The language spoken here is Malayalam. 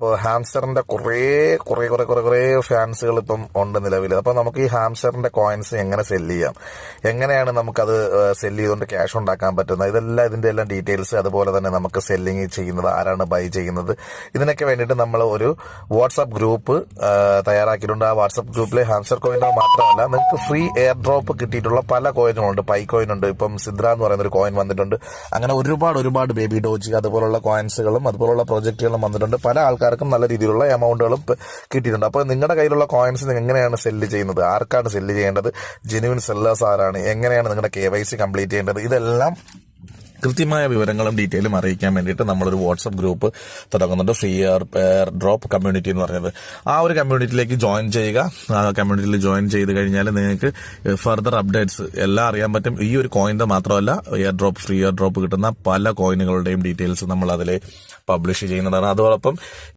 ഇപ്പോൾ ഹാംസ്റ്ററിന്റെ കുറേ ഫാൻസുകൾ ഇപ്പം ഉണ്ട് നിലവിൽ. അപ്പോൾ നമുക്ക് ഈ ഹാംസ്റ്ററിന്റെ കോയിൻസ് എങ്ങനെ സെല്ല് ചെയ്യാം, എങ്ങനെയാണ് നമുക്കത് സെല്ല് ചെയ്തുകൊണ്ട് ക്യാഷ് ഉണ്ടാക്കാൻ പറ്റുന്നത്, ഇതിന്റെ എല്ലാം ഡീറ്റെയിൽസ്, അതുപോലെ തന്നെ നമുക്ക് സെല്ലിങ് ചെയ്യുന്നത് ആരാണ്, ബൈ ചെയ്യുന്നത്, ഇതിനൊക്കെ വേണ്ടിയിട്ട് നമ്മൾ ഒരു വാട്സാപ്പ് ഗ്രൂപ്പ് തയ്യാറാക്കിയിട്ടുണ്ട്. ആ വാട്സാപ്പ് ഗ്രൂപ്പിൽ ഹാംസ്റ്റർ കോയിൻ്റെ മാത്രമല്ല നിങ്ങൾക്ക് ഫ്രീ എയർ ഡ്രോപ്പ് കിട്ടിയിട്ടുള്ള പല കോയിനുകളുണ്ട്. പൈ കോയിൻ ഉണ്ട്, ഇപ്പം സിദ്ര എന്ന് പറയുന്ന ഒരു കോയിൻ വന്നിട്ടുണ്ട്. അങ്ങനെ ഒരുപാട് ബേബി ഡോജി അതുപോലുള്ള കോയിൻസുകളും അതുപോലുള്ള പ്രോജക്റ്റുകളും വന്നിട്ടുണ്ട്. പല ആൾക്കാർക്കും നല്ല രീതിയിലുള്ള എമൗണ്ടുകളും കിട്ടിയിട്ടുണ്ട്. അപ്പോൾ നിങ്ങളുടെ കയ്യിലുള്ള കോയിൻസ് എങ്ങനെയാണ് സെല്ല് ചെയ്യുന്നത്, ആർക്കാണ് സെല്ല് ചെയ്യേണ്ടത്, ജെന്യുവിൻ സെല്ലേഴ്സ് ആരാണ്, എങ്ങനെയാണ് നിങ്ങളുടെ KYC കംപ്ലീറ്റ് ചെയ്യേണ്ടത്, ഇതെല്ലാം കൃത്യമായ വിവരങ്ങളും ഡീറ്റെയിലും അറിയിക്കാൻ വേണ്ടിയിട്ട് നമ്മളൊരു വാട്സപ്പ് ഗ്രൂപ്പ് തുടങ്ങുന്നുണ്ട്, ഫ്രീ എയർ ഡ്രോപ്പ് കമ്മ്യൂണിറ്റി എന്ന് പറയുന്നത്. ആ ഒരു കമ്മ്യൂണിറ്റിയിലേക്ക് ജോയിൻ ചെയ്യുക. ആ കമ്മ്യൂണിറ്റിയിൽ ജോയിൻ ചെയ്ത് കഴിഞ്ഞാൽ നിങ്ങൾക്ക് ഫർദർ അപ്ഡേറ്റ്സ് എല്ലാം അറിയാൻ പറ്റും. ഈ ഒരു കോയിന്റെ മാത്രമല്ല, ഫ്രീ എയർ ഡ്രോപ്പ് കിട്ടുന്ന പല കോയിനുകളുടെയും ഡീറ്റെയിൽസ് നമ്മൾ അതിൽ പബ്ലിഷ് ചെയ്യുന്നതാണ്. അതോടൊപ്പം